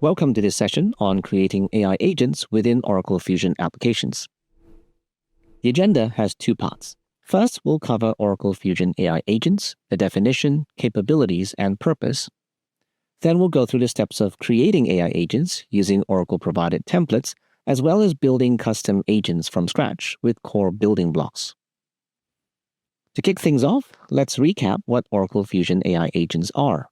Welcome to this session on creating AI agents within Oracle Fusion applications. The agenda has two parts. First, we'll cover Oracle Fusion AI agents, the definition, capabilities, and purpose. Then we'll go through the steps of creating AI agents using Oracle-provided templates, as well as building custom agents from scratch with core building blocks. To kick things off, let's recap what Oracle Fusion AI agents are.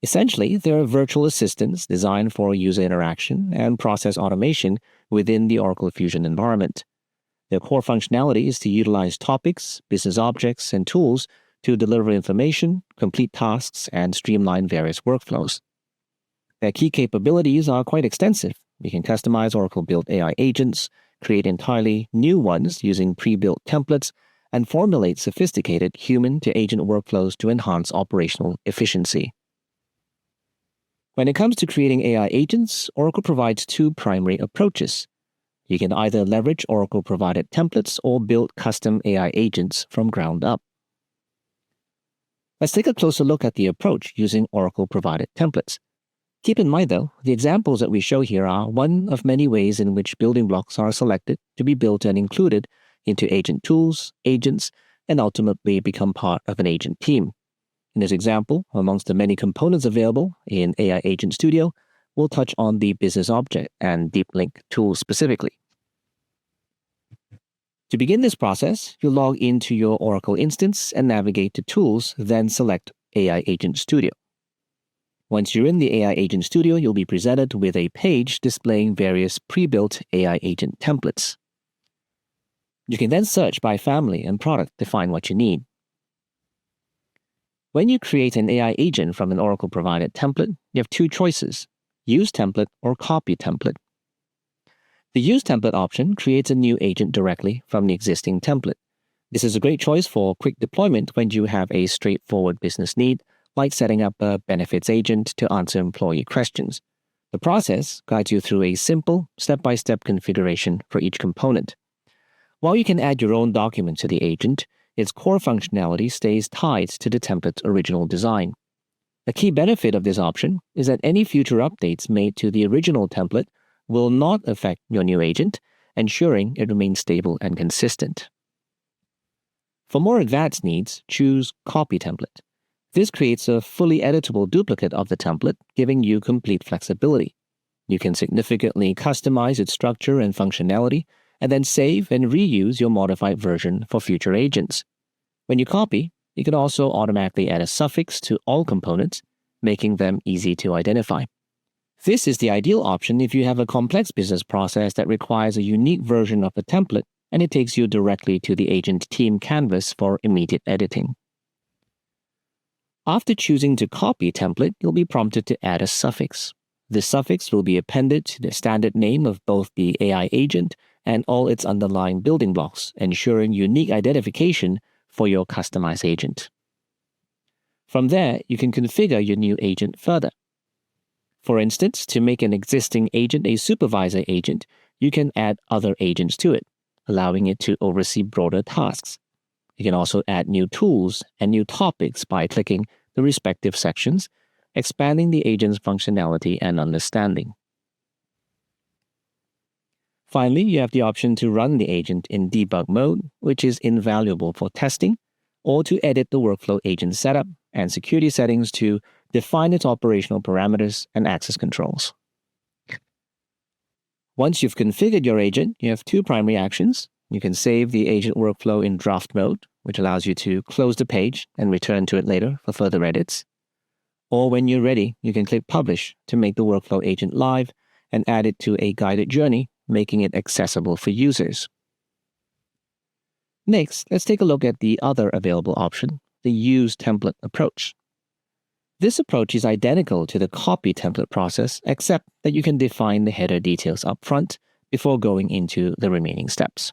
Essentially, they're virtual assistants designed for user interaction and process automation within the Oracle Fusion environment. Their core functionality is to utilize topics, business objects, and tools to deliver information, complete tasks, and streamline various workflows. Their key capabilities are quite extensive. You can customize Oracle-built AI agents, create entirely new ones using pre-built templates, and formulate sophisticated human-to-agent workflows to enhance operational efficiency. When it comes to creating AI agents, Oracle provides two primary approaches. You can either leverage Oracle-provided templates or build custom AI agents from ground up. Let's take a closer look at the approach using Oracle-provided templates. Keep in mind, though, the examples that we show here are one of many ways in which building blocks are selected to be built and included into agent tools, agents, and ultimately become part of an agent team. In this example, amongst the many components available in AI Agent Studio, we'll touch on the business object and deep link tools specifically. To begin this process, you'll log into your Oracle instance and navigate to Tools, then select AI Agent Studio. Once you're in the AI Agent Studio, you'll be presented with a page displaying various pre-built AI agent templates. You can then search by family and product to find what you need. When you create an AI agent from an Oracle-provided template, you have two choices: Use Template or Copy Template. The Use Template option creates a new agent directly from the existing template. This is a great choice for quick deployment when you have a straightforward business need, like setting up a benefits agent to answer employee questions. The process guides you through a simple, step-by-step configuration for each component. While you can add your own document to the agent, its core functionality stays tied to the template's original design. A key benefit of this option is that any future updates made to the original template will not affect your new agent, ensuring it remains stable and consistent. For more advanced needs, choose Copy Template. This creates a fully editable duplicate of the template, giving you complete flexibility. You can significantly customize its structure and functionality, and then save and reuse your modified version for future agents. When you copy, you can also automatically add a suffix to all components, making them easy to identify. This is the ideal option if you have a complex business process that requires a unique version of the template and it takes you directly to the agent team canvas for immediate editing. After choosing to copy template, you'll be prompted to add a suffix. This suffix will be appended to the standard name of both the AI agent and all its underlying building blocks, ensuring unique identification for your customized agent. From there, you can configure your new agent further. For instance, to make an existing agent a supervisor agent, you can add other agents to it, allowing it to oversee broader tasks. You can also add new tools and new topics by clicking the respective sections, expanding the agent's functionality and understanding. Finally, you have the option to run the agent in debug mode, which is invaluable for testing, or to edit the workflow agent setup and security settings to define its operational parameters and access controls. Once you've configured your agent, you have two primary actions. You can save the agent workflow in draft mode, which allows you to close the page and return to it later for further edits. Or when you're ready, you can click Publish to make the workflow agent live and add it to a guided journey, making it accessible for users. Next, let's take a look at the other available option, the Use Template approach. This approach is identical to the copy template process, except that you can define the header details up front before going into the remaining steps.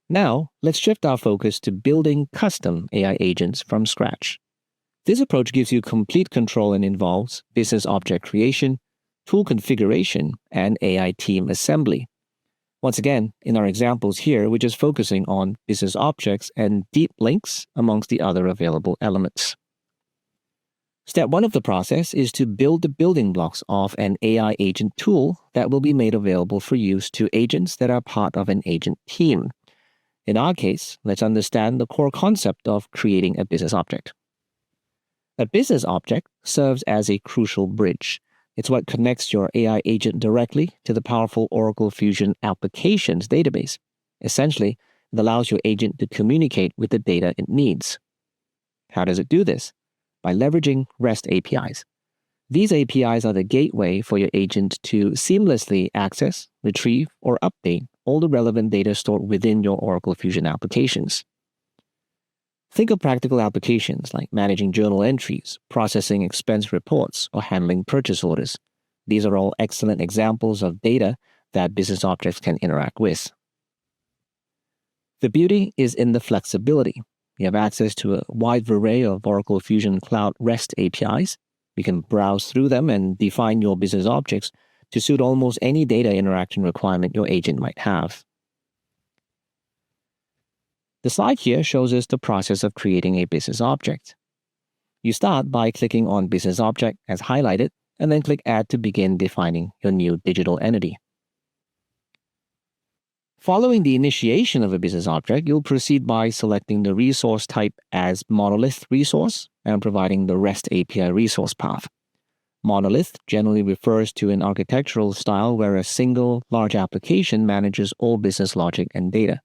Now, let's shift our focus to building custom AI agents from scratch. This approach gives you complete control and involves business object creation, tool configuration, and AI team assembly. Once again, in our examples here, we're just focusing on business objects and deep links amongst the other available elements. Step 1 of the process is to build the building blocks of an AI agent tool that will be made available for use to agents that are part of an agent team. In our case, let's understand the core concept of creating a business object. A business object serves as a crucial bridge. It's what connects your AI agent directly to the powerful Oracle Fusion Applications database. Essentially, it allows your agent to communicate with the data it needs. How does it do this? By leveraging REST APIs. These APIs are the gateway for your agent to seamlessly access, retrieve, or update all the relevant data stored within your Oracle Fusion applications. Think of practical applications like managing journal entries, processing expense reports, or handling purchase orders. These are all excellent examples of data that business objects can interact with. The beauty is in the flexibility. You have access to a wide array of Oracle Fusion Cloud REST APIs. You can browse through them and define your business objects to suit almost any data interaction requirement your agent might have. The slide here shows us the process of creating a business object. You start by clicking on Business Object as highlighted, and then click Add to begin defining your new digital entity. Following the initiation of a business object, you'll proceed by selecting the resource type as Monolith Resource and providing the REST API resource path. Monolith generally refers to an architectural style where a single, large application manages all business logic and data.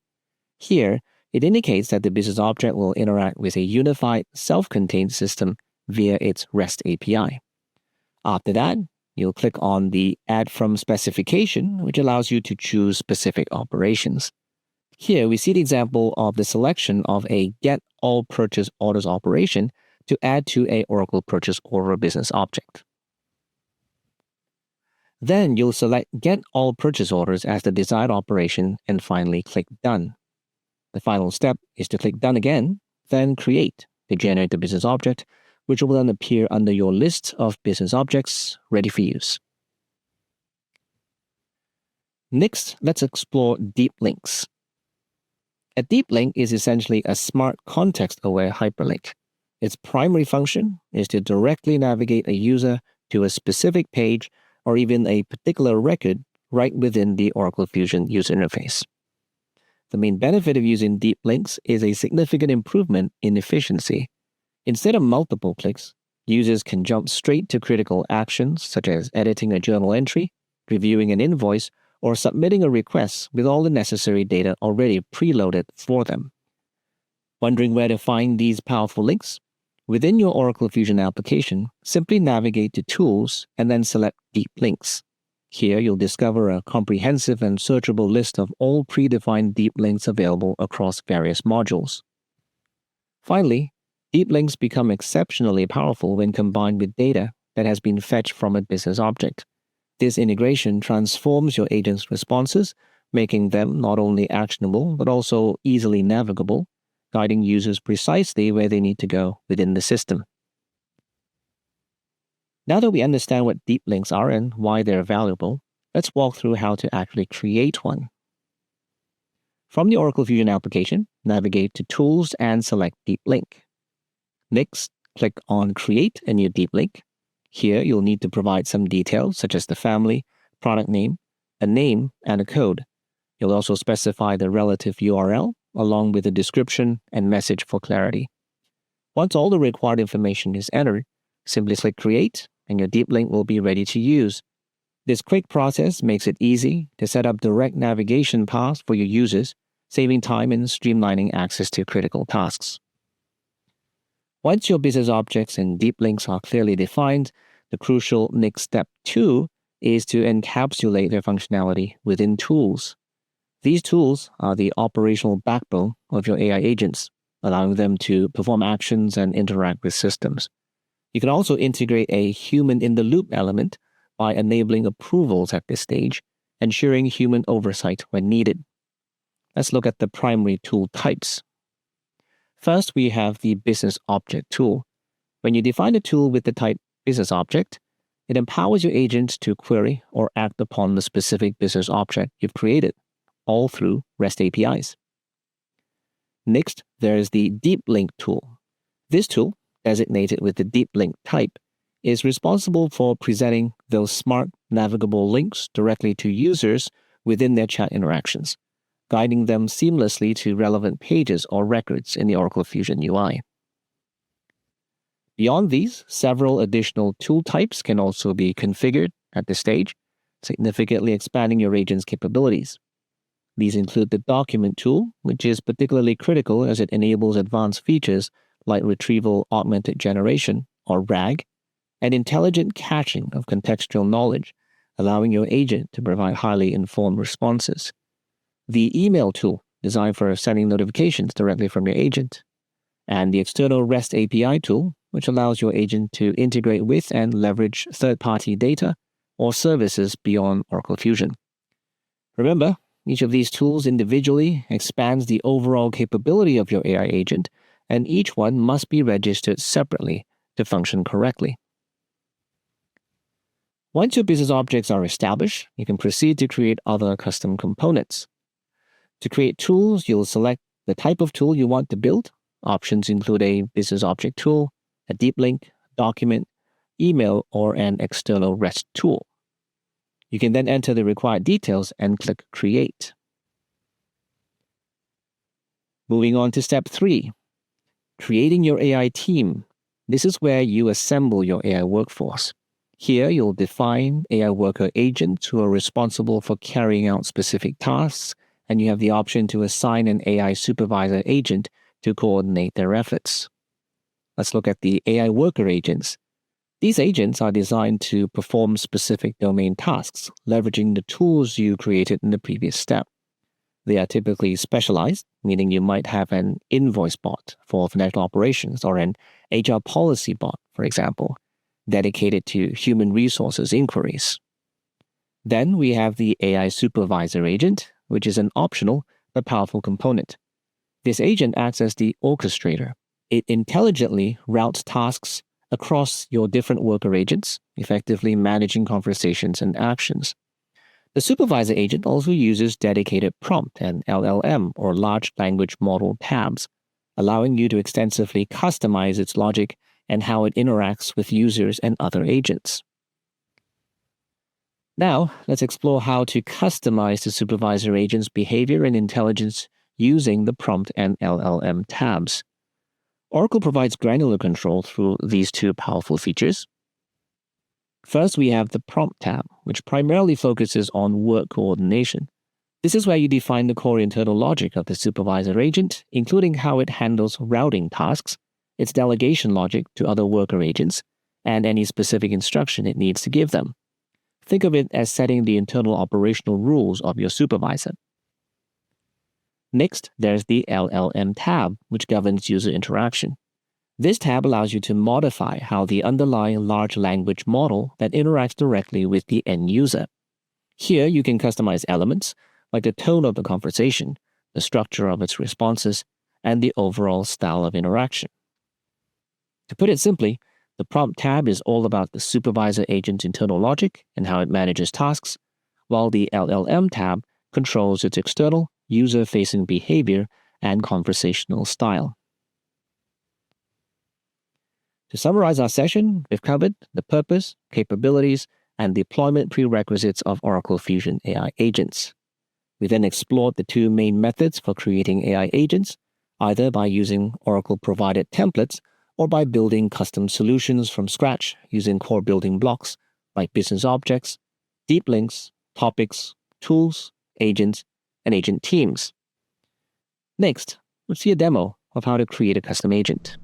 Here, it indicates that the business object will interact with a unified, self-contained system via its REST API. After that, you'll click on the Add From Specification, which allows you to choose specific operations. Here, we see the example of the selection of a Get All Purchase Orders operation to add to a Oracle Purchase Order business object. Then you'll select Get All Purchase Orders as the desired operation and finally click Done. The final step is to click Done again, then Create to generate the business object, which will then appear under your list of business objects ready for use. Next, let's explore deep links. A deep link is essentially a smart context-aware hyperlink. Its primary function is to directly navigate a user to a specific page or even a particular record right within the Oracle Fusion user interface. The main benefit of using deep links is a significant improvement in efficiency. Instead of multiple clicks, users can jump straight to critical actions such as editing a journal entry, reviewing an invoice, or submitting a request with all the necessary data already preloaded for them. Wondering where to find these powerful links? Within your Oracle Fusion application, simply navigate to Tools and then select Deep Links. Here, you'll discover a comprehensive and searchable list of all predefined deep links available across various modules. Finally, deep links become exceptionally powerful when combined with data that has been fetched from a business object. This integration transforms your agent's responses, making them not only actionable but also easily navigable, guiding users precisely where they need to go within the system. Now that we understand what deep links are and why they're valuable, let's walk through how to actually create one. From the Oracle Fusion application, navigate to Tools and select Deep Link. Next, click on Create a new deep link. Here, you'll need to provide some details such as the family, product name, a name, and a code. You'll also specify the relative URL along with a description and message for clarity. Once all the required information is entered, simply click Create and your deep link will be ready to use. This quick process makes it easy to set up direct navigation paths for your users, saving time and streamlining access to critical tasks. Once your business objects and deep links are clearly defined, the crucial next step 2 is to encapsulate their functionality within tools. These tools are the operational backbone of your AI agents, allowing them to perform actions and interact with systems. You can also integrate a human-in-the-loop element by enabling approvals at this stage, ensuring human oversight when needed. Let's look at the primary tool types. First, we have the Business Object tool. When you define a tool with the type Business Object, it empowers your agent to query or act upon the specific business object you've created, all through REST APIs. Next, there is the Deep Link tool. This tool designated with the deep link type, is responsible for presenting those smart, navigable links directly to users within their chat interactions, guiding them seamlessly to relevant pages or records in the Oracle Fusion UI. Beyond these, several additional tool types can also be configured at this stage, significantly expanding your agent's capabilities. These include the document tool, which is particularly critical as it enables advanced features like retrieval augmented generation, or RAG, and intelligent caching of contextual knowledge, allowing your agent to provide highly informed responses. The email tool, designed for sending notifications directly from your agent, and the external REST API tool, which allows your agent to integrate with and leverage third-party data or services beyond Oracle Fusion. Remember, each of these tools individually expands the overall capability of your AI agent, and each one must be registered separately to function correctly. Once your business objects are established, you can proceed to create other custom components. To create tools, you'll select the type of tool you want to build. Options include a business object tool, a deep link, document, email, or an external REST tool. You can then enter the required details and click Create. Moving on to step 3, creating your AI team. This is where you assemble your AI workforce. Here, you'll define AI worker agents who are responsible for carrying out specific tasks, and you have the option to assign an AI supervisor agent to coordinate their efforts. Let's look at the AI worker agents. These agents are designed to perform specific domain tasks, leveraging the tools you created in the previous step. They are typically specialized, meaning you might have an invoice bot for financial operations or an HR policy bot, for example, dedicated to human resources inquiries. Then we have the AI supervisor agent, which is an optional but powerful component. This agent acts as the orchestrator. It intelligently routes tasks across your different worker agents, effectively managing conversations and actions. The supervisor agent also uses dedicated prompt and LLM or large language model tabs, allowing you to extensively customize its logic and how it interacts with users and other agents. Now, let's explore how to customize the supervisor agent's behavior and intelligence using the prompt and LLM tabs. Oracle provides granular control through these two powerful features. First, we have the prompt tab, which primarily focuses on work coordination. This is where you define the core internal logic of the supervisor agent, including how it handles routing tasks, its delegation logic to other worker agents, and any specific instruction it needs to give them. Think of it as setting the internal operational rules of your supervisor. Next, there's the LLM tab, which governs user interaction. This tab allows you to modify how the underlying large language model that interacts directly with the end user. Here, you can customize elements like the tone of the conversation, the structure of its responses, and the overall style of interaction. To put it simply, the prompt tab is all about the supervisor agent's internal logic and how it manages tasks, while the LLM tab controls its external, user-facing behavior and conversational style. To summarize our session, we've covered the purpose, capabilities, and deployment prerequisites of Oracle Fusion AI agents. We then explored the two main methods for creating AI agents, either by using Oracle-provided templates or by building custom solutions from scratch using core building blocks like business objects, deep links, topics, tools, agents, and agent teams. Next, let's see a demo of how to create a custom agent.